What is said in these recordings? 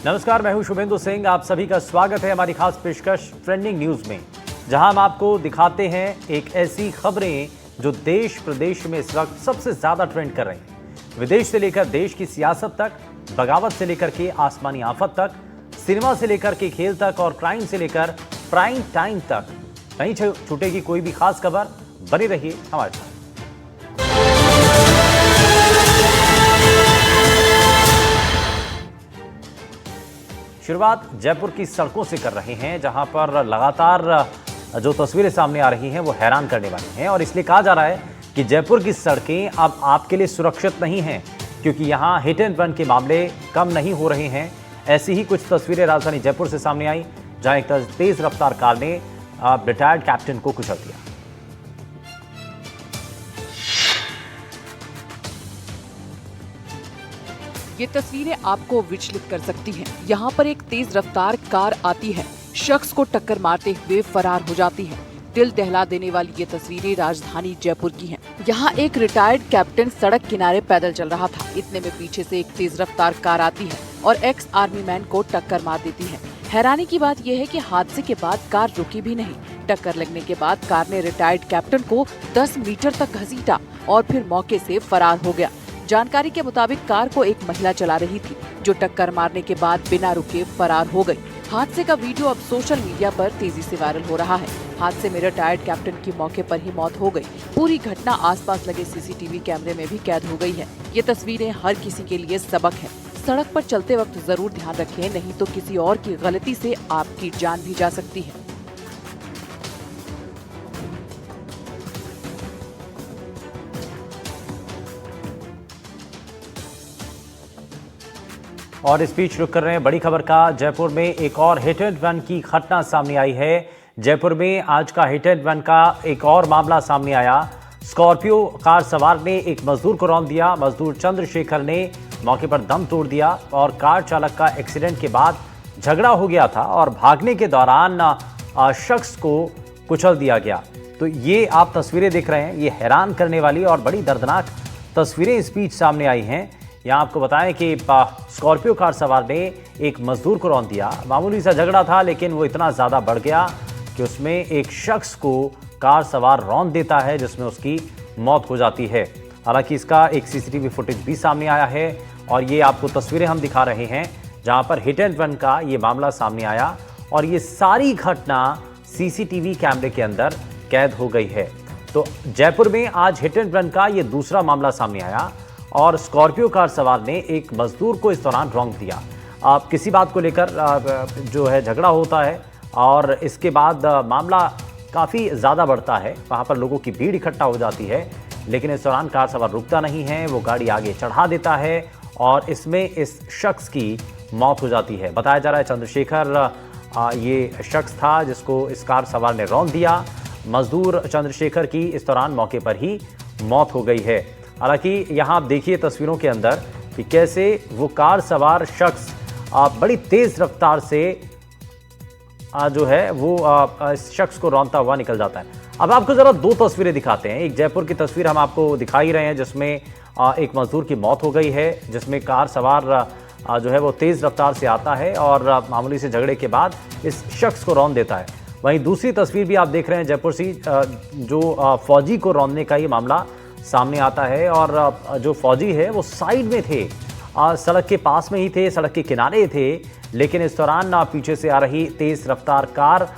नमस्कार, मैं हूं शुभेंदु सिंह। आप सभी का स्वागत है हमारी खास पेशकश ट्रेंडिंग न्यूज में, जहां हम आपको दिखाते हैं एक ऐसी खबरें जो देश प्रदेश में इस वक्त सबसे ज्यादा ट्रेंड कर रही हैं। विदेश से लेकर देश की सियासत तक, बगावत से लेकर के आसमानी आफत तक, सिनेमा से लेकर के खेल तक और क्राइम से लेकर प्राइम टाइम तक, नहीं छूटेगी कोई भी खास खबर। बने रहिए हमारे साथ। शुरुआत जयपुर की सड़कों से कर रहे हैं, जहां पर लगातार जो तस्वीरें सामने आ रही हैं वो हैरान करने वाली हैं। और इसलिए कहा जा रहा है कि जयपुर की सड़कें अब आपके लिए सुरक्षित नहीं हैं, क्योंकि यहां हिट एंड रन के मामले कम नहीं हो रहे हैं। ऐसी ही कुछ तस्वीरें राजधानी जयपुर से सामने आई, जहां एक तेज रफ्तार कार ने रिटायर्ड कैप्टन को कुचल दिया। ये तस्वीरें आपको विचलित कर सकती हैं। यहाँ पर एक तेज रफ्तार कार आती है, शख्स को टक्कर मारते हुए फरार हो जाती है। दिल दहला देने वाली ये तस्वीरें राजधानी जयपुर की हैं। यहाँ एक रिटायर्ड कैप्टन सड़क किनारे पैदल चल रहा था। इतने में पीछे से एक तेज रफ्तार कार आती है और एक्स आर्मी मैन को टक्कर मार देती है। हैरानी की बात यह है कि हादसे के बाद कार रुकी भी नहीं। टक्कर लगने के बाद कार ने रिटायर्ड कैप्टन को 10 मीटर तक घसीटा और फिर मौके से फरार हो गया। जानकारी के मुताबिक कार को एक महिला चला रही थी, जो टक्कर मारने के बाद बिना रुके फरार हो गई। हादसे का वीडियो अब सोशल मीडिया पर तेजी से वायरल हो रहा है। हादसे में रिटायर्ड कैप्टन की मौके पर ही मौत हो गई। पूरी घटना आसपास लगे सीसीटीवी कैमरे में भी कैद हो गई है। ये तस्वीरें हर किसी के लिए सबक है। सड़क पर चलते वक्त जरूर ध्यान रखें, नहीं तो किसी और की गलती से आपकी जान भी जा सकती है। और इस बीच रुक कर रहे हैं बड़ी खबर का। जयपुर में एक और हिट एंड रन की घटना सामने आई है। जयपुर में आज का हिट एंड रन का एक और मामला सामने आया। स्कॉर्पियो कार सवार ने एक मजदूर को रौंद दिया। मजदूर चंद्रशेखर ने मौके पर दम तोड़ दिया और कार चालक का एक्सीडेंट के बाद झगड़ा हो गया था और भागने के दौरान शख्स को कुचल दिया गया। तो ये आप तस्वीरें देख रहे हैं, ये हैरान करने वाली और बड़ी दर्दनाक तस्वीरें इस बीच सामने आई हैं। यहाँ आपको बताएं कि स्कॉर्पियो कार सवार ने एक मजदूर को रौंद दिया। मामूली सा झगड़ा था, लेकिन वो इतना ज़्यादा बढ़ गया कि उसमें एक शख्स को कार सवार रौंद देता है, जिसमें उसकी मौत हो जाती है। हालांकि इसका एक सीसीटीवी फुटेज भी सामने आया है और ये आपको तस्वीरें हम दिखा रहे हैं, जहाँ पर हिट एंड रन का ये मामला सामने आया और ये सारी घटना सीसीटीवी कैमरे के अंदर कैद हो गई है। तो जयपुर में आज हिट एंड रन का ये दूसरा मामला सामने आया और स्कॉर्पियो कार सवार ने एक मजदूर को इस दौरान रौंद दिया। अब किसी बात को लेकर जो है झगड़ा होता है और इसके बाद मामला काफ़ी ज़्यादा बढ़ता है। वहाँ पर लोगों की भीड़ इकट्ठा हो जाती है, लेकिन इस दौरान कार सवार रुकता नहीं है। वो गाड़ी आगे चढ़ा देता है और इसमें इस शख्स की मौत हो जाती है। बताया जा रहा है चंद्रशेखर ये शख्स था जिसको इस कार सवार ने रौंद दिया। मजदूर चंद्रशेखर की इस दौरान मौके पर ही मौत हो गई है। हालांकि यहाँ आप देखिए तस्वीरों के अंदर कि कैसे वो कार सवार शख्स बड़ी तेज रफ्तार से जो है वो इस शख्स को रौंदता हुआ निकल जाता है। अब आपको जरा दो तस्वीरें दिखाते हैं। एक जयपुर की तस्वीर हम आपको दिखा ही रहे हैं, जिसमें एक मजदूर की मौत हो गई है, जिसमें कार सवार जो है वो तेज रफ्तार से आता है और मामूली से झगड़े के बाद इस शख्स को रौंद देता है। वहीं दूसरी तस्वीर भी आप देख रहे हैं जयपुर से, जो फौजी को रौंदने का ये मामला सामने आता है। और जो फौजी है वो साइड में थे, सड़क के पास में ही थे, सड़क के किनारे थे, लेकिन इस दौरान पीछे से आ रही तेज रफ्तार कार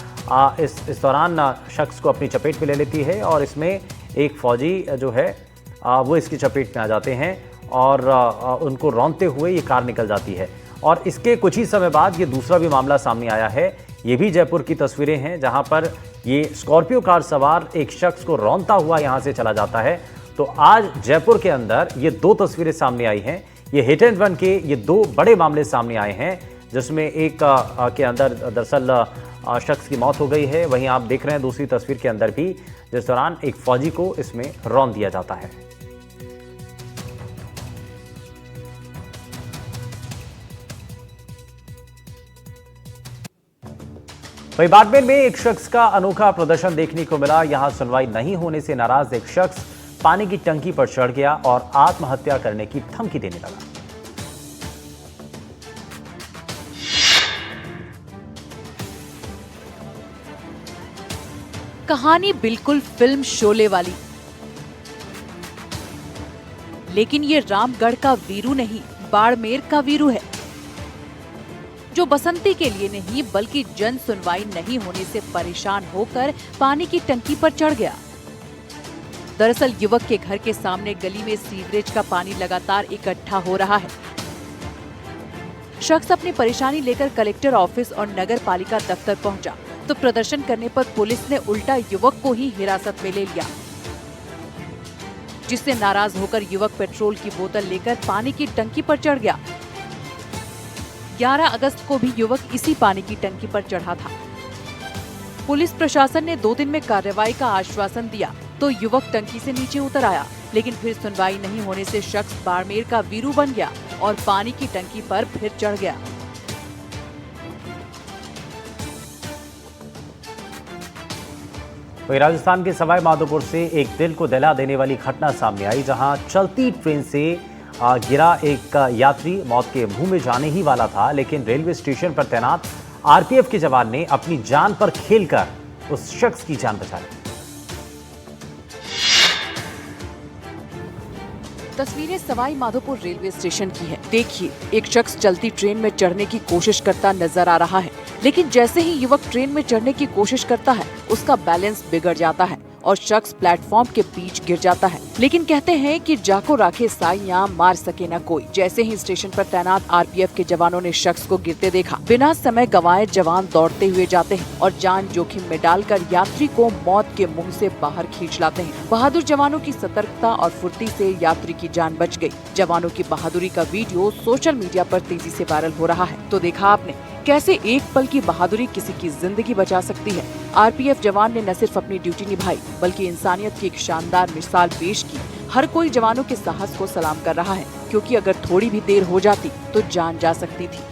इस दौरान शख्स को अपनी चपेट में ले लेती है और इसमें एक फौजी जो है वो इसकी चपेट में आ जाते हैं और उनको रौंदते हुए ये कार निकल जाती है। और इसके कुछ ही समय बाद ये दूसरा भी मामला सामने आया है। ये भी जयपुर की तस्वीरें हैं, जहाँ पर ये स्कॉर्पियो कार सवार एक शख्स को रौंदता हुआ यहाँ से चला जाता है। तो आज जयपुर के अंदर ये दो तस्वीरें सामने आई हैं। ये हिट एंड रन के ये दो बड़े मामले सामने आए हैं, जिसमें एक के अंदर दरअसल शख्स की मौत हो गई है। वहीं आप देख रहे हैं दूसरी तस्वीर के अंदर भी, जिस दौरान एक फौजी को इसमें रौंद दिया जाता है। वहीं बाड़मेर में एक शख्स का अनोखा प्रदर्शन देखने को मिला। यहां सुनवाई नहीं होने से नाराज एक शख्स पानी की टंकी पर चढ़ गया और आत्महत्या करने की धमकी देने लगा। कहानी बिल्कुल फिल्म शोले वाली, लेकिन ये रामगढ़ का वीरू नहीं, बाड़मेर का वीरू है, जो बसंती के लिए नहीं बल्कि जन सुनवाई नहीं होने से परेशान होकर पानी की टंकी पर चढ़ गया। दरअसल युवक के घर के सामने गली में सीवरेज का पानी लगातार इकट्ठा हो रहा है। शख्स अपनी परेशानी लेकर कलेक्टर ऑफिस और नगर पालिका दफ्तर पहुंचा, तो प्रदर्शन करने पर पुलिस ने उल्टा युवक को ही हिरासत में ले लिया, जिससे नाराज होकर युवक पेट्रोल की बोतल लेकर पानी की टंकी पर चढ़ गया। 11 अगस्त को भी युवक इसी पानी की टंकी पर चढ़ा था। पुलिस प्रशासन ने 2 दिन में कार्रवाई का आश्वासन दिया तो युवक टंकी से नीचे उतर आया, लेकिन फिर सुनवाई नहीं होने से शख्स बाड़मेर का वीरू बन गया और पानी की टंकी पर फिर चढ़ गया। वहीं राजस्थान के सवाई माधोपुर से एक दिल को दहला देने वाली घटना सामने आई, जहां चलती ट्रेन से गिरा एक यात्री मौत के मुंह में जाने ही वाला था, लेकिन रेलवे स्टेशन पर तैनात आरपीएफ के जवान ने अपनी जान पर खेलकर उस शख्स की जान बचा ली। तस्वीरें सवाई माधोपुर रेलवे स्टेशन की है। देखिए, एक शख्स चलती ट्रेन में चढ़ने की कोशिश करता नजर आ रहा है, लेकिन जैसे ही युवक ट्रेन में चढ़ने की कोशिश करता है, उसका बैलेंस बिगड़ जाता है और शख्स प्लेटफॉर्म के बीच गिर जाता है। लेकिन कहते हैं कि जाको राखे साइयां, मार सके न कोई। जैसे ही स्टेशन पर तैनात आरपीएफ के जवानों ने शख्स को गिरते देखा, बिना समय गंवाए जवान दौड़ते हुए जाते हैं और जान जोखिम में डालकर यात्री को मौत के मुंह से बाहर खींच लाते हैं। बहादुर जवानों की सतर्कता और फुर्ती से यात्री की जान बच गई। जवानों की बहादुरी का वीडियो सोशल मीडिया पर तेजी से वायरल हो रहा है। तो देखा आपने कैसे एक पल की बहादुरी किसी की जिंदगी बचा सकती है। आरपीएफ जवान ने न सिर्फ अपनी ड्यूटी निभाई, बल्कि इंसानियत की एक शानदार मिसाल पेश की। हर कोई जवानों के साहस को सलाम कर रहा है, क्योंकि अगर थोड़ी भी देर हो जाती तो जान जा सकती थी।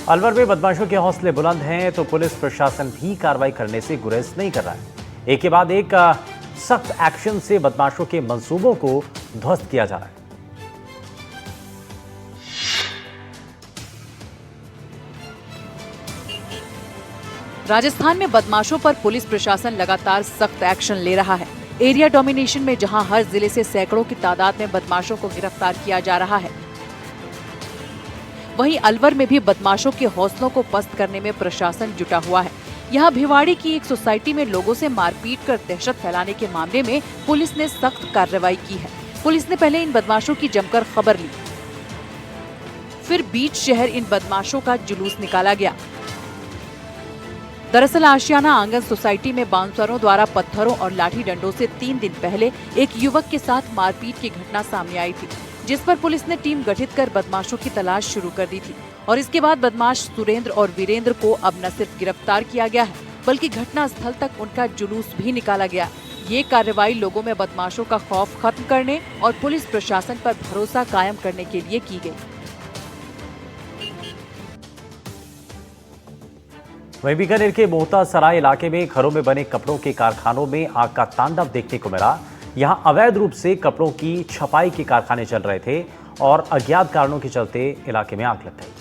अलवर में बदमाशों के हौसले बुलंद हैं, तो पुलिस प्रशासन भी कार्रवाई करने से गुरेज नहीं कर रहा है। एक के बाद एक सख्त एक्शन से बदमाशों के मंसूबों को ध्वस्त किया जा रहा है। राजस्थान में बदमाशों पर पुलिस प्रशासन लगातार सख्त एक्शन ले रहा है। एरिया डोमिनेशन में जहां हर जिले से सैकड़ों की तादाद में बदमाशों को गिरफ्तार किया जा रहा है, वहीं अलवर में भी बदमाशों के हौसलों को पस्त करने में प्रशासन जुटा हुआ है। यहाँ भिवाड़ी की एक सोसाइटी में लोगों से मारपीट कर दहशत फैलाने के मामले में पुलिस ने सख्त कार्रवाई की है। पुलिस ने पहले इन बदमाशों की जमकर खबर ली, फिर बीच शहर इन बदमाशों का जुलूस निकाला गया। दरअसल आशियाना आंगन सोसाइटी में बाउंसरों द्वारा पत्थरों और लाठी डंडों से 3 दिन पहले एक युवक के साथ मारपीट की घटना सामने आई थी, जिस पर पुलिस ने टीम गठित कर बदमाशों की तलाश शुरू कर दी थी। और इसके बाद बदमाश सुरेंद्र और वीरेंद्र को अब न सिर्फ गिरफ्तार किया गया है, बल्कि घटना स्थल तक उनका जुलूस भी निकाला गया। ये कार्रवाई लोगों में बदमाशों का खौफ खत्म करने और पुलिस प्रशासन पर भरोसा कायम करने के लिए की गई। वहीं बीकानेर के मोहता सराय इलाके में घरों में बने कपड़ों के कारखानों में आग का तांडव देखने को मिला। यहां अवैध रूप से कपड़ों की छपाई के कारखाने चल रहे थे और अज्ञात कारणों के चलते इलाके में आग लग गई।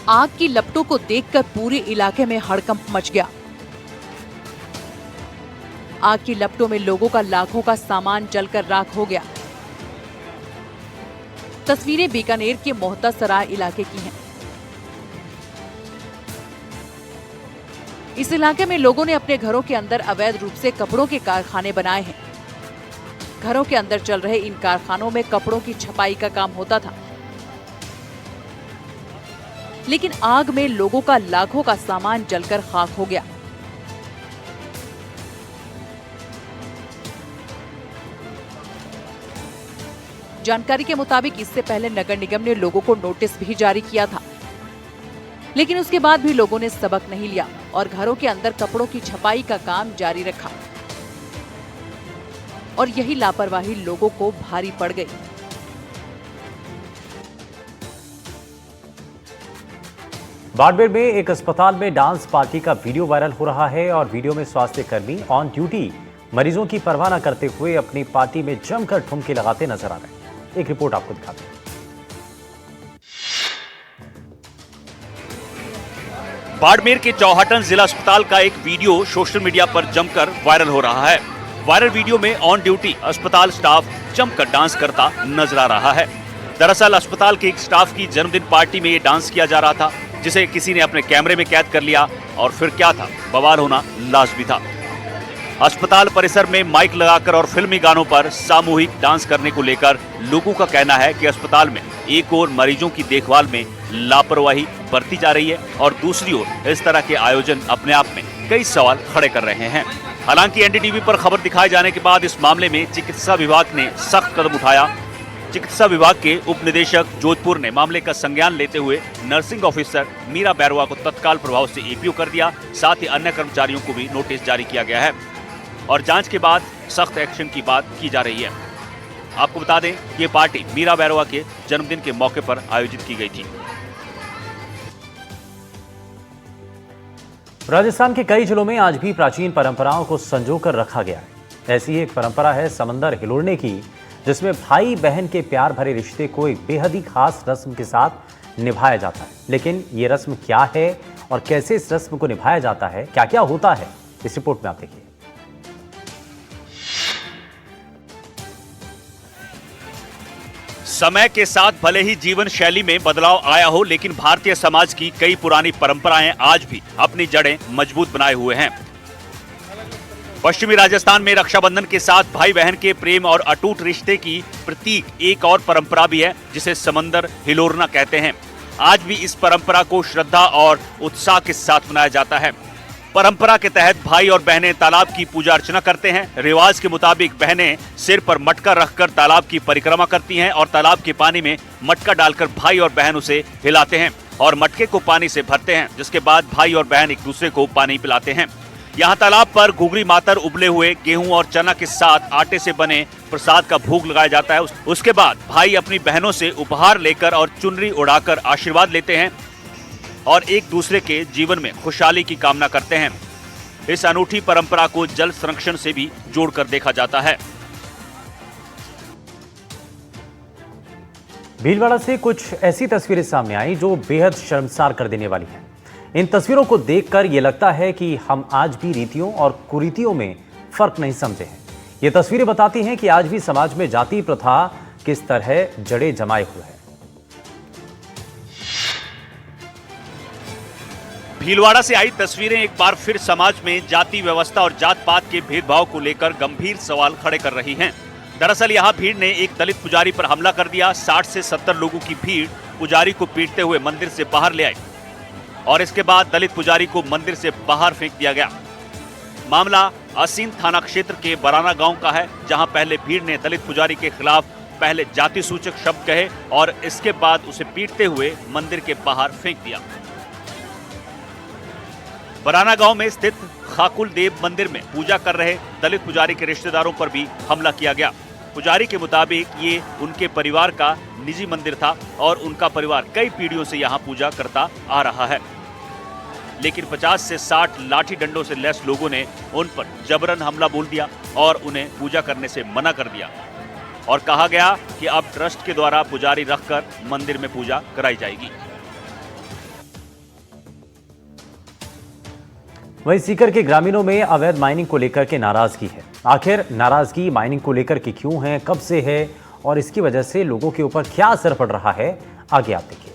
आग की लपटों को देखकर पूरे इलाके में हड़कंप मच गया। आग की लपटों में लोगों का लाखों का सामान जलकर राख हो गया। तस्वीरें बीकानेर के मोहता सराय इलाके की हैं। इस इलाके में लोगों ने अपने घरों के अंदर अवैध रूप से कपड़ों के कारखाने बनाए हैं। घरों के अंदर चल रहे इन कारखानों में कपड़ों की छपाई का काम होता था, लेकिन आग में लोगों का लाखों का सामान जलकर खाक हो गया। जानकारी के मुताबिक इससे पहले नगर निगम ने लोगों को नोटिस भी जारी किया था, लेकिन उसके बाद भी लोगों ने सबक नहीं लिया और घरों के अंदर कपड़ों की छपाई का काम जारी रखा और यही लापरवाही लोगों को भारी पड़ गई। बाड़मेर में एक अस्पताल में डांस पार्टी का वीडियो वायरल हो रहा है और वीडियो में स्वास्थ्य कर्मी ऑन ड्यूटी मरीजों की परवाह न करते हुए अपनी पार्टी में जमकर ठुमके लगाते नजर आ रहे हैं। एक रिपोर्ट आपको दिखाते हैं। बाड़मेर के चौहाटन जिला अस्पताल का एक वीडियो सोशल मीडिया पर जमकर वायरल हो रहा है। वायरल वीडियो में ऑन ड्यूटी अस्पताल स्टाफ जमकर डांस करता नजर आ रहा है। दरअसल अस्पताल के एक स्टाफ की जन्मदिन पार्टी में ये डांस किया जा रहा था, जिसे किसी ने अपने कैमरे में कैद कर लिया और फिर क्या था, बवाल होना लाजमी था। अस्पताल परिसर में माइक लगाकर और फिल्मी गानों पर सामूहिक डांस करने को लेकर लोगों का कहना है कि अस्पताल में एक ओर मरीजों की देखभाल में लापरवाही बरती जा रही है और दूसरी ओर इस तरह के आयोजन अपने आप में कई सवाल खड़े कर रहे हैं। हालांकि एनडीटीवी पर खबर दिखाए जाने के बाद इस मामले में चिकित्सा विभाग ने सख्त कदम उठाया। चिकित्सा विभाग के उप निदेशक जोधपुर ने मामले का संज्ञान लेते हुए नर्सिंग ऑफिसर मीरा बैरवा को तत्काल प्रभाव से एपीओ कर दिया। साथ ही अन्य कर्मचारियों को भी नोटिस जारी किया गया है और जांच के बाद सख्त एक्शन की बात की जा रही है। आपको बता दें कि ये पार्टी मीरा बैरवा के जन्मदिन के मौके पर आयोजित की गई थी। राजस्थान के कई जिलों में आज भी प्राचीन परंपराओं को संजोकर रखा गया है। ऐसी एक परंपरा है समंदर हिलोड़ने की, जिसमें भाई बहन के प्यार भरे रिश्ते को एक बेहद ही खास रस्म के साथ निभाया जाता है। लेकिन ये रस्म क्या है और कैसे इस रस्म को निभाया जाता है, क्या क्या होता है, इस रिपोर्ट में आप देखिए। समय के साथ भले ही जीवन शैली में बदलाव आया हो, लेकिन भारतीय समाज की कई पुरानी परंपराएं आज भी अपनी जड़ें मजबूत बनाए हुए हैं। पश्चिमी राजस्थान में रक्षाबंधन के साथ भाई बहन के प्रेम और अटूट रिश्ते की प्रतीक एक और परंपरा भी है, जिसे समंदर हिलोरना कहते हैं। आज भी इस परंपरा को श्रद्धा और उत्साह के साथ मनाया जाता है। परंपरा के तहत भाई और बहनें तालाब की पूजा अर्चना करते हैं। रिवाज के मुताबिक बहनें सिर पर मटका रखकर तालाब की परिक्रमा करती हैं और तालाब के पानी में मटका डालकर भाई और बहन उसे हिलाते हैं और मटके को पानी से भरते हैं, जिसके बाद भाई और बहन एक दूसरे को पानी पिलाते हैं। यहाँ तालाब पर घुघरी मातर, उबले हुए गेहूं और चना के साथ आटे से बने प्रसाद का भोग लगाया जाता है। उसके बाद भाई अपनी बहनों से उपहार लेकर और चुनरी उड़ाकर आशीर्वाद लेते हैं और एक दूसरे के जीवन में खुशहाली की कामना करते हैं। इस अनूठी परंपरा को जल संरक्षण से भी जोड़कर देखा जाता है। भीलवाड़ा से कुछ ऐसी तस्वीरें सामने आई जो बेहद शर्मसार कर देने वाली हैं। इन तस्वीरों को देखकर यह लगता है कि हम आज भी रीतियों और कुरीतियों में फर्क नहीं समझे हैं। ये तस्वीरें बताती हैं कि आज भी समाज में जाति प्रथा किस तरह जड़ें जमाए हुए हैं। भीलवाड़ा से आई तस्वीरें एक बार फिर समाज में जाति व्यवस्था और जात पात के भेदभाव को लेकर गंभीर सवाल खड़े कर रही हैं। दरअसल यहां भीड़ ने एक दलित पुजारी पर हमला कर दिया। 60 से 70 लोगों की भीड़ पुजारी को पीटते हुए मंदिर से बाहर ले आई और इसके बाद दलित पुजारी को मंदिर से बाहर फेंक दिया गया। मामला असीन थाना क्षेत्र के बराना गांव का है, जहां पहले भीड़ ने दलित पुजारी के खिलाफ पहले जाति सूचक शब्द कहे और इसके बाद उसे पीटते हुए मंदिर के बाहर फेंक दिया। बराना गांव में स्थित खाकुल देव मंदिर में पूजा कर रहे दलित पुजारी के रिश्तेदारों पर भी हमला किया गया। पुजारी के मुताबिक ये उनके परिवार का निजी मंदिर था और उनका परिवार कई पीढ़ियों से यहाँ पूजा करता आ रहा है। लेकिन 50 से 60 लाठी डंडों से लैस लोगों ने उन पर जबरन हमला बोल दिया और उन्हें पूजा करने से मना कर दिया और कहा गया कि अब ट्रस्ट के द्वारा पुजारी रखकर मंदिर में पूजा कराई जाएगी। वहीं सीकर के ग्रामीणों में अवैध माइनिंग को लेकर के नाराजगी है। आखिर नाराजगी माइनिंग को लेकर के क्यों है, कब से है और इसकी वजह से लोगों के ऊपर क्या असर पड़ रहा है, आगे आप देखिए।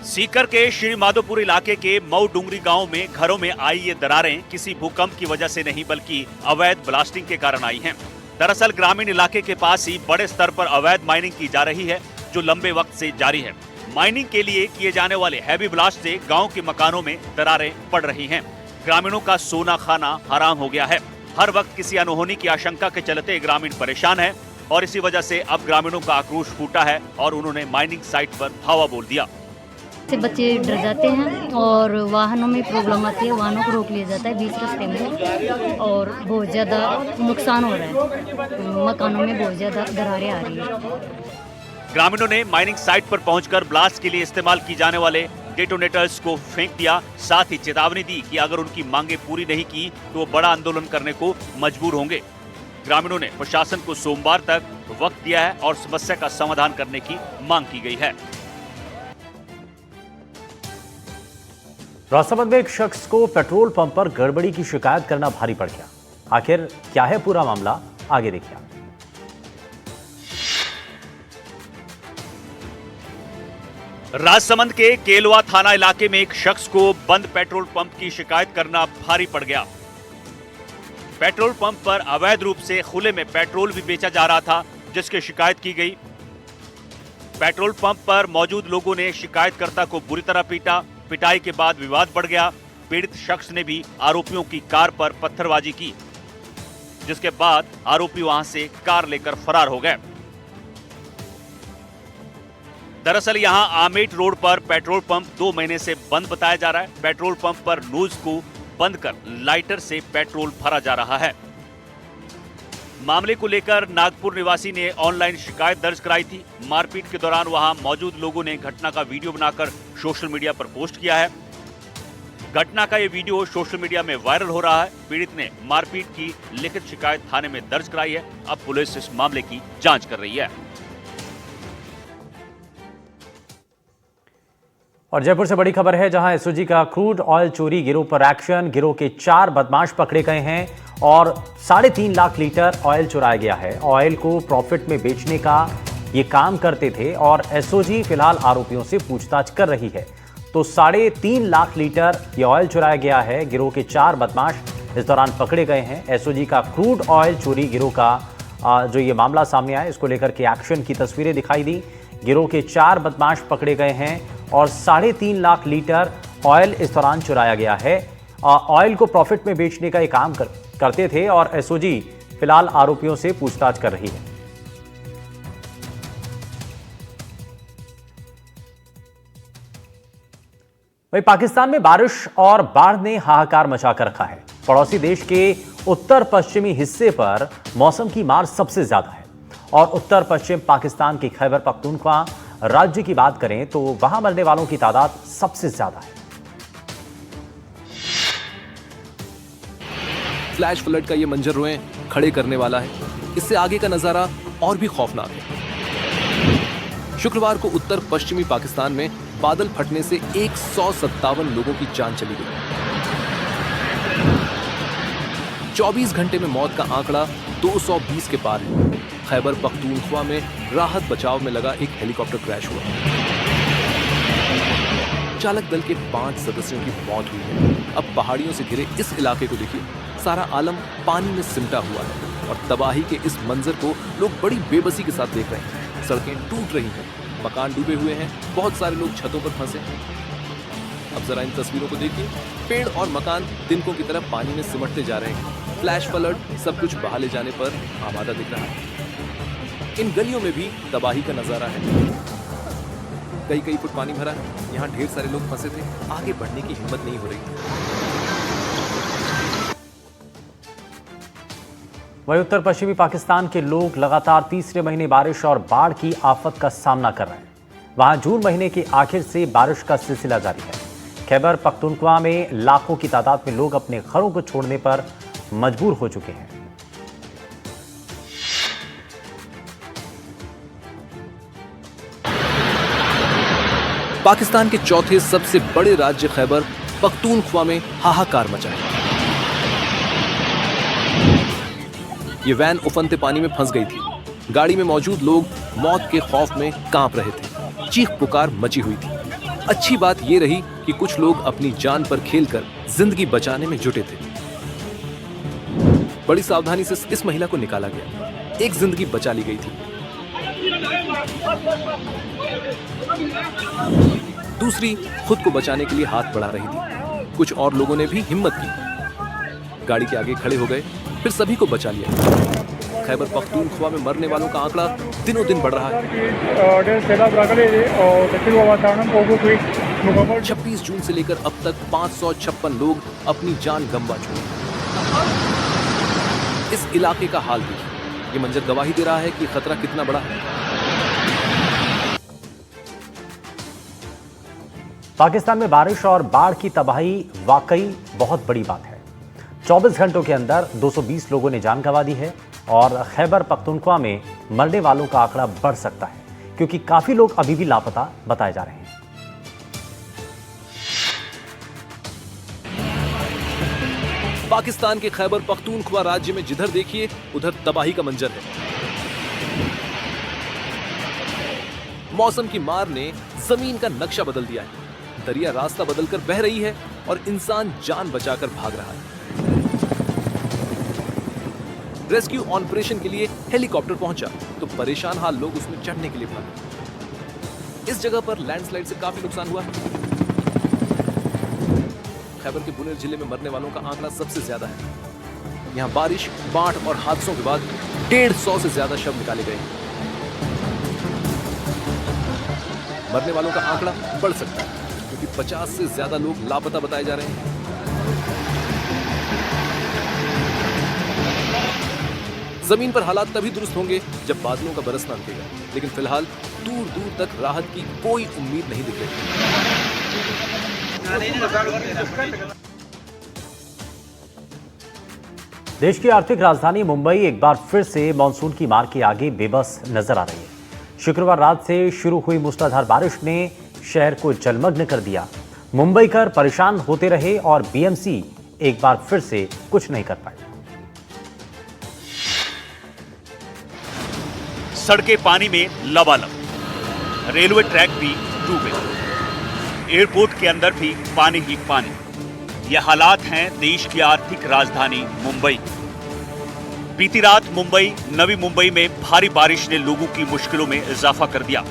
सीकर के श्री माधोपुर इलाके के मऊ डुंगरी गांव में घरों में आई ये दरारें किसी भूकंप की वजह से नहीं बल्कि अवैध ब्लास्टिंग के कारण आई हैं। दरअसल ग्रामीण इलाके के पास ही बड़े स्तर पर अवैध माइनिंग की जा रही है, जो लंबे वक्त से जारी है। माइनिंग के लिए किए जाने वाले हैवी ब्लास्ट से गांव के मकानों में दरारें पड़ रही हैं। ग्रामीणों का सोना खाना हराम हो गया है। हर वक्त किसी अनहोनी की आशंका के चलते ग्रामीण परेशान है और इसी वजह से अब ग्रामीणों का आक्रोश फूटा है और उन्होंने माइनिंग साइट पर धावा बोल दिया। से बच्चे डर जाते हैं और वाहनों में प्रॉब्लम आती है, वाहनों को रोक लिया जाता है बीच रास्ते में और बहुत ज़्यादा नुकसान हो रहा है। मकानों में बहुत ज़्यादा दरारें आ रही है। ग्रामीणों ने माइनिंग साइट पर पहुंचकर ब्लास्ट के लिए इस्तेमाल की जाने वाले डेटोनेटर्स को फेंक दिया। साथ ही चेतावनी दी कि अगर उनकी मांगे पूरी नहीं की तो वो बड़ा आंदोलन करने को मजबूर होंगे। ग्रामीणों ने प्रशासन को सोमवार तक वक्त दिया है और समस्या का समाधान करने की मांग की गई है। राजसमंद में एक शख्स को पेट्रोल पंप पर गड़बड़ी की शिकायत करना भारी पड़ गया। आखिर क्या है पूरा मामला, आगे देखिए। राजसमंद के केलवा थाना इलाके में एक शख्स को बंद पेट्रोल पंप की शिकायत करना भारी पड़ गया। पेट्रोल पंप पर अवैध रूप से खुले में पेट्रोल भी बेचा जा रहा था, जिसकी शिकायत की गई। पेट्रोल पंप पर मौजूद लोगों ने शिकायतकर्ता को बुरी तरह पीटा। पिटाई के बाद विवाद बढ़ गया। पीड़ित शख्स ने भी आरोपियों की कार पर पत्थरबाजी की, जिसके बाद आरोपी वहां से कार लेकर फरार हो गए। दरअसल यहां आमेट रोड पर पेट्रोल पंप 2 महीने से बंद बताया जा रहा है। पेट्रोल पंप पर नोज को बंद कर लाइटर से पेट्रोल भरा जा रहा है। मामले को लेकर नागपुर निवासी ने ऑनलाइन शिकायत दर्ज कराई थी। मारपीट के दौरान वहां मौजूद लोगों ने घटना का वीडियो बनाकर सोशल मीडिया पर पोस्ट किया है। घटना का ये वीडियो सोशल मीडिया में वायरल हो रहा है। पीड़ित ने मारपीट की लिखित शिकायत थाने में दर्ज कराई है। अब पुलिस इस मामले की जांच कर रही है। और जयपुर से बड़ी खबर है, जहां एसओजी का क्रूड ऑयल चोरी गिरोह पर एक्शन। गिरोह के 4 बदमाश पकड़े गए हैं और 3.5 लाख लीटर ऑयल चुराया गया है। ऑयल को प्रॉफिट में बेचने का ये काम करते थे और एसओजी फिलहाल आरोपियों से पूछताछ कर रही है। तो 3.5 लाख लीटर ये ऑयल चुराया गया है। गिरोह के 4 बदमाश इस दौरान पकड़े गए हैं। एसओजी का क्रूड ऑयल चोरी गिरोह का जो ये मामला सामने आया, इसको लेकर के एक्शन की तस्वीरें दिखाई दी। गिरोह के 4 बदमाश पकड़े गए हैं और 3.5 लाख लीटर ऑयल इस दौरान चुराया गया है। ऑयल को प्रॉफिट में बेचने का ये काम करते थे और एसओजी फिलहाल आरोपियों से पूछताछ कर रही है। वहीं पाकिस्तान में बारिश और बाढ़ ने हाहाकार मचा कर रखा है। पड़ोसी देश के उत्तर पश्चिमी हिस्से पर मौसम की मार सबसे ज्यादा है और उत्तर पश्चिम पाकिस्तान के खैबर पख्तूनख्वा राज्य की बात करें तो वहां मरने वालों की तादाद सबसे ज्यादा है। फ्लैश फ्लड का ये मंजर रोएं खड़े करने वाला है। इससे आगे का नजारा और भी खौफनाक है। शुक्रवार को उत्तर पश्चिमी पाकिस्तान में बादल फटने से 157 लोगों की जान चली गई। 24 घंटे में मौत का आंकड़ा 220 के पार है। खैबर पख्तूनख्वा में राहत बचाव में लगा एक हेलीकॉप्टर क्रैश हुआ। चालक दल के 5 सदस्यों की मौत हुई है। अब पहाड़ियों से घिरे इस इलाके को देखिए, सारा आलम पानी में सिमटा हुआ है और तबाही के इस मंजर को लोग बड़ी बेबसी के साथ देख रहे हैं। सड़कें टूट रही हैं, मकान डूबे हुए हैं, बहुत सारे लोग छतों पर फंसे हैं। अब जरा इन तस्वीरों को देखिए, पेड़ और मकान तिनकों की तरफ पानी में सिमटते जा रहे हैं। फ्लैश फ्लड सब कुछ बहा ले जाने पर आमादा दिख रहा है। इन गलियों में भी तबाही का नजारा है। कई फुट पानी भरा है। यहाँ ढेर सारे लोग फंसे थे, आगे बढ़ने की हिम्मत नहीं हो रही। वहीं उत्तर पश्चिमी पाकिस्तान के लोग लगातार तीसरे महीने बारिश और बाढ़ की आफत का सामना कर रहे हैं। वहां जून महीने के आखिर से बारिश का सिलसिला जारी है। खैबर पख्तूनख्वा में लाखों की तादाद में लोग अपने घरों को छोड़ने पर मजबूर हो चुके हैं। पाकिस्तान के चौथे सबसे बड़े राज्य खैबर पख्तूनख्वा में हाहाकार मचा है। ये वैन उफनते पानी में फंस गई थी। गाड़ी में मौजूद लोग मौत के खौफ में कांप रहे थे। चीख पुकार मची हुई थी। अच्छी बात यह रही कि कुछ लोग अपनी जान पर खेलकर जिंदगी बचाने में जुटे थे। बड़ी सावधानी से इस महिला को निकाला गया। एक जिंदगी बचा ली गई थी। दूसरी खुद को बचाने के लिए हाथ बढ़ा रही थी। कुछ और लोगों ने भी हिम्मत की, गाड़ी के आगे खड़े हो गए, फिर सभी को बचा लिया। खैबर पख्तूनख्वा में मरने वालों का आंकड़ा दिनों दिन बढ़ रहा है। 26 जून से लेकर अब तक 556 लोग अपनी जान गंवा चुके हैं। इस इलाके का हाल देखिए, ये मंजर गवाही दे रहा है कि खतरा कितना बड़ा है। पाकिस्तान में बारिश और बाढ़ की तबाही वाकई बहुत बड़ी बात है। 24 घंटों के अंदर 220 लोगों ने जान गंवा दी है और खैबर पख्तूनख्वा में मरने वालों का आंकड़ा बढ़ सकता है, क्योंकि काफी लोग अभी भी लापता बताए जा रहे हैं। पाकिस्तान के खैबर पख्तूनख्वा राज्य में जिधर देखिए उधर तबाही का मंजर है। मौसम की मार ने जमीन का नक्शा बदल दिया है। दरिया रास्ता बदलकर बह रही है और इंसान जान बचाकर भाग रहा है। रेस्क्यू ऑपरेशन के लिए हेलीकॉप्टर पहुंचा तो परेशान हाल लोग उसमें चढ़ने के लिए भागे। इस जगह पर लैंडस्लाइड से काफी नुकसान हुआ। खैबर के बुनेर जिले में मरने वालों का आंकड़ा सबसे ज्यादा है। यहां बारिश, बाढ़ और हादसों के बाद 150 से ज्यादा शव निकाले गए। मरने वालों का आंकड़ा बढ़ सकता है क्योंकि 50 से ज्यादा लोग लापता बताए जा रहे हैं। जमीन पर हालात तभी दुरुस्त होंगे जब बादलों का बरसना रुकेगा, लेकिन फिलहाल दूर दूर तक राहत की कोई उम्मीद नहीं दिख रही। देश की आर्थिक राजधानी मुंबई एक बार फिर से मानसून की मार के आगे बेबस नजर आ रही है। शुक्रवार रात से शुरू हुई मूसलाधार बारिश ने शहर को जलमग्न कर दिया। मुंबईकर परेशान होते रहे और बीएमसी एक बार फिर से कुछ नहीं कर पाए। सड़कें पानी में लबालब, रेलवे ट्रैक भी डूबे, एयरपोर्ट के अंदर भी पानी ही पानी। यह हालात हैं देश की आर्थिक राजधानी मुंबई। बीती रात मुंबई, नवी मुंबई में भारी बारिश ने लोगों की मुश्किलों में इजाफा कर दिया।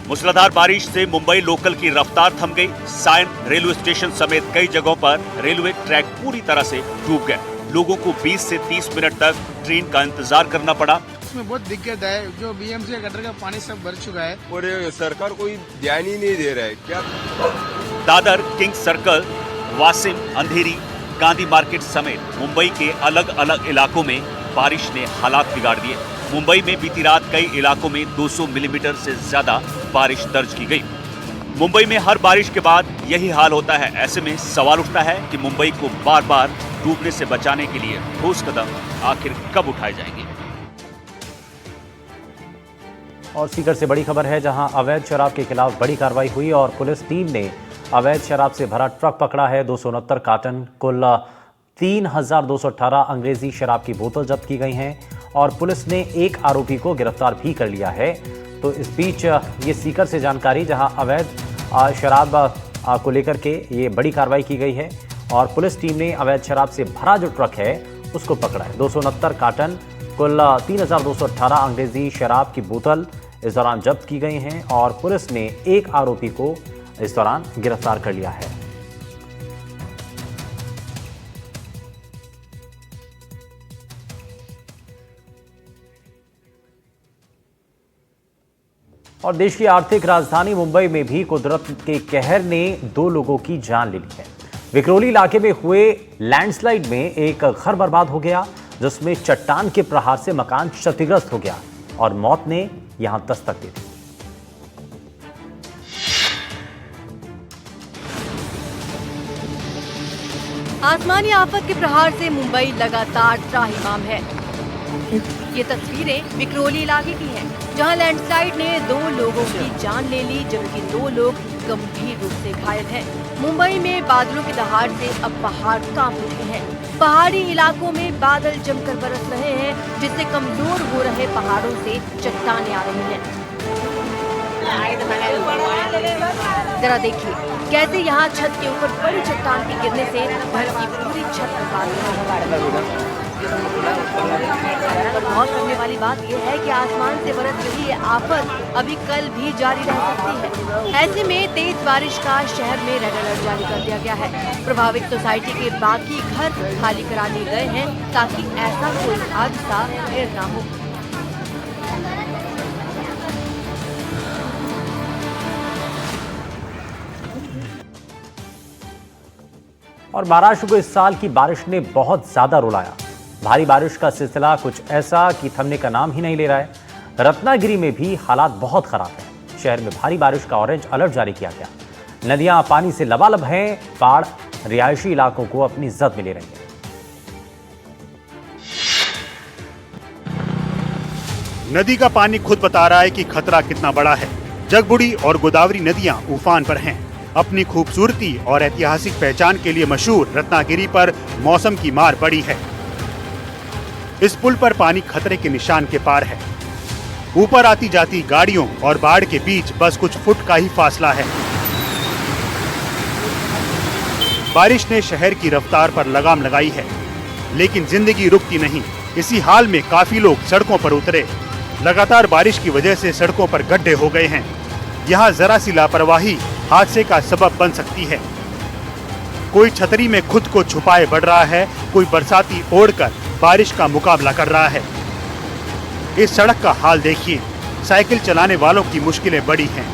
मूसलाधार बारिश से मुंबई लोकल की रफ्तार थम गई। सायन रेलवे स्टेशन समेत कई जगहों पर रेलवे ट्रैक पूरी तरह से डूब गए। लोगों को 20 से 30 मिनट तक ट्रेन का इंतजार करना पड़ा। इसमें बहुत दिक्कत है, जो बीएमसी का गटर का पानी सब भर चुका है और सरकार कोई ध्यान ही नहीं दे रहा है क्या। दादर, किंग सर्कल, वासिम, अंधेरी, गांधी मार्केट समेत मुंबई के अलग अलग इलाकों में बारिश ने हालात बिगाड़ दिए। मुंबई में बीती रात कई इलाकों में 200 मिलीमीटर से ज्यादा बारिश दर्ज की गई। मुंबई में हर बारिश के बाद यही हाल होता है। ऐसे में सवाल उठता है कि मुंबई को बार बार डूबने से बचाने के लिए ठोस कदम आखिर कब उठाए जाएंगे। और सीकर से बड़ी खबर है, जहां अवैध शराब के खिलाफ बड़ी कार्रवाई हुई और पुलिस टीम ने अवैध शराब से भरा ट्रक पकड़ा है। 269 कार्टन, कुल 3218 अंग्रेजी शराब की बोतल जब्त की गई हैं और पुलिस ने एक आरोपी को गिरफ्तार भी कर लिया है। तो इस बीच ये सीकर से जानकारी, जहां अवैध शराब को लेकर के ये बड़ी कार्रवाई की गई है और पुलिस टीम ने अवैध शराब से भरा जो ट्रक है उसको पकड़ा है। 269 कार्टन, कुल 3218 अंग्रेजी शराब की बोतल इस दौरान जब्त की गई हैं और पुलिस ने एक आरोपी को इस दौरान गिरफ्तार कर लिया है। और देश की आर्थिक राजधानी मुंबई में भी कुदरत के कहर ने 2 लोगों की जान ले ली है। विक्रोली इलाके में हुए लैंडस्लाइड में एक घर बर्बाद हो गया, जिसमें चट्टान के प्रहार से मकान क्षतिग्रस्त हो गया और मौत ने यहां दस्तक दी थी। आसमानी आफत के प्रहार से मुंबई लगातार त्राहिमाम है। ये तस्वीरें विक्रोली इलाके की हैं, जहां लैंडस्लाइड ने 2 लोगों की जान ले ली, जबकि 2 लोग गंभीर रूप से घायल हैं। मुंबई में बादलों की दहाड़ से अब पहाड़ कांप उठे हैं। पहाड़ी इलाकों में बादल जमकर बरस रहे हैं, जिससे कमजोर हो रहे पहाड़ों से चट्टानें आ रही हैं। जरा देखिए कैसे यहाँ छत के ऊपर बड़ी चट्टान के गिरने से घर की पूरी छत बर्बाद हो गई। बहुत करने वाली बात यह है कि आसमान से बरस रही ये आफत अभी कल भी जारी रह सकती है। ऐसे में तेज बारिश का शहर में रेड अलर्ट जारी कर दिया गया है। प्रभावित सोसाइटी के बाकी घर खाली करा लिए गए हैं ताकि ऐसा कोई हादसा फिर ना हो। और महाराष्ट्र को इस साल की बारिश ने बहुत ज्यादा रुलाया। भारी बारिश का सिलसिला कुछ ऐसा कि थमने का नाम ही नहीं ले रहा है। रत्नागिरी में भी हालात बहुत खराब हैं। शहर में भारी बारिश का ऑरेंज अलर्ट जारी किया गया। नदियां पानी से लबालब हैं। बाढ़ रिहायशी इलाकों को अपनी जद में ले रही है। नदी का पानी खुद बता रहा है कि खतरा कितना बड़ा है। जगबुड़ी और गोदावरी नदियां उफान पर हैं। अपनी खूबसूरती और ऐतिहासिक पहचान के लिए मशहूर रत्नागिरी पर मौसम की मार पड़ी है। इस पुल पर पानी खतरे के निशान के पार है। ऊपर आती जाती गाड़ियों और बाढ़ के बीच बस कुछ फुट का ही फासला है। बारिश ने शहर की रफ्तार पर लगाम लगाई है, लेकिन जिंदगी रुकती नहीं। इसी हाल में काफी लोग सड़कों पर उतरे। लगातार बारिश की वजह से सड़कों पर गड्ढे हो गए हैं। यहाँ जरा सी लापरवाही हादसे का सबब बन सकती है। कोई छतरी में खुद को छुपाए बढ़ रहा है, कोई बरसाती ओढ़कर बारिश का मुकाबला कर रहा है। इस सड़क का हाल देखिए। साइकिल चलाने वालों की मुश्किलें बड़ी हैं।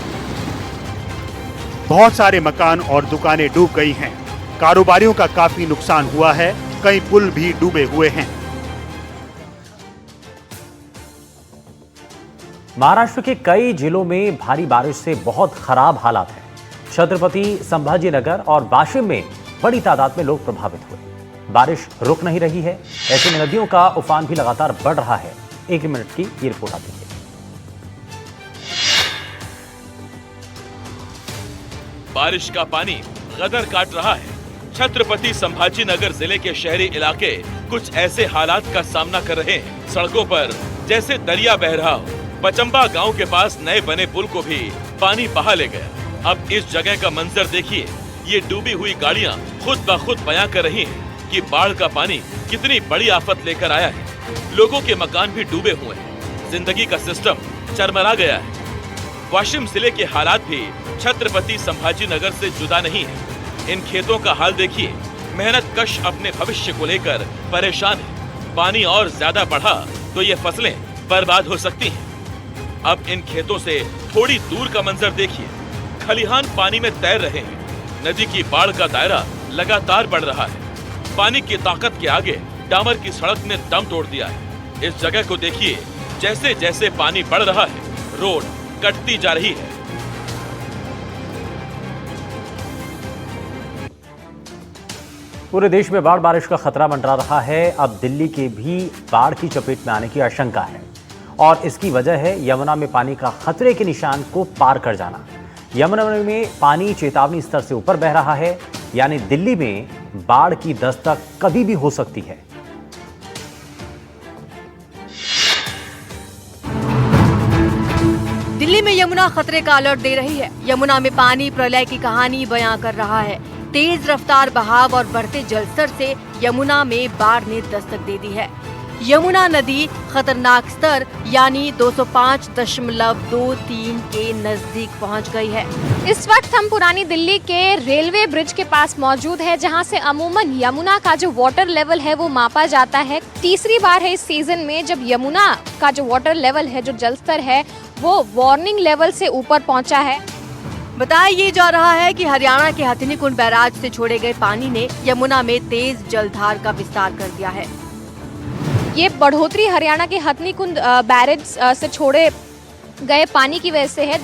बहुत सारे मकान और दुकानें डूब गई हैं। कारोबारियों का काफी नुकसान हुआ है। कई पुल भी डूबे हुए हैं। महाराष्ट्र के कई जिलों में भारी बारिश से बहुत खराब हालात हैं। छत्रपति संभाजी नगर और वाशिम में बड़ी तादाद में लोग प्रभावित हुए। बारिश रुक नहीं रही है। ऐसे में नदियों का उफान भी लगातार बढ़ रहा है। 1 मिनट की ये रिपोर्ट आती है। बारिश का पानी गदर काट रहा है। छत्रपति संभाजी नगर जिले के शहरी इलाके कुछ ऐसे हालात का सामना कर रहे हैं। सड़कों पर जैसे दरिया बह रहा हो। पचंबा गांव के पास नए बने पुल को भी पानी बहा ले गया। अब इस जगह का मंजर देखिए। ये डूबी हुई गाड़ियां खुद ब खुद बयां कर रही हैं कि बाढ़ का पानी कितनी बड़ी आफत लेकर आया है। लोगों के मकान भी डूबे हुए हैं। जिंदगी का सिस्टम चरमरा गया है। वाशिम जिले के हालात भी छत्रपति संभाजी नगर से जुदा नहीं है। इन खेतों का हाल देखिए। मेहनत कश अपने भविष्य को लेकर परेशान है। पानी और ज्यादा बढ़ा तो ये फसलें बर्बाद हो सकती हैं। अब इन खेतों से थोड़ी दूर का मंजर देखिए। खलिहान पानी में तैर रहे हैं। नदी की बाढ़ का दायरा लगातार बढ़ रहा है। पानी की ताकत के आगे डामर की सड़क ने दम तोड़ दिया है। इस जगह को देखिए। जैसे जैसे पानी बढ़ रहा है, रोड कटती जा रही है। पूरे देश में बाढ़ बारिश का खतरा मंडरा रहा है। अब दिल्ली के भी बाढ़ की चपेट में आने की आशंका है और इसकी वजह है यमुना में पानी का खतरे के निशान को पार कर जाना। यमुना में पानी चेतावनी स्तर से ऊपर बह रहा है, यानी दिल्ली में बाढ़ की दस्तक कभी भी हो सकती है। दिल्ली में यमुना खतरे का अलर्ट दे रही है। यमुना में पानी प्रलय की कहानी बयां कर रहा है। तेज रफ्तार बहाव और बढ़ते जलस्तर से यमुना में बाढ़ ने दस्तक दे दी है। यमुना नदी खतरनाक स्तर यानी 205.23 के नजदीक पहुंच गई है। इस वक्त हम पुरानी दिल्ली के रेलवे ब्रिज के पास मौजूद है, जहां से अमूमन यमुना का जो वाटर लेवल है वो मापा जाता है। तीसरी बार है इस सीजन में जब यमुना का जो वाटर लेवल है, जो जलस्तर है, वो वार्निंग लेवल से ऊपर पहुंचा है। बताया ये जा रहा है कि हरियाणा के हथिनीकुंड बैराज से छोड़े गए पानी ने यमुना में तेज जलधार का विस्तार कर दिया है। ये बढ़ोतरी हरियाणा के हथिनीकुंड बैरेज से छोड़े गए पानी की वजह से है।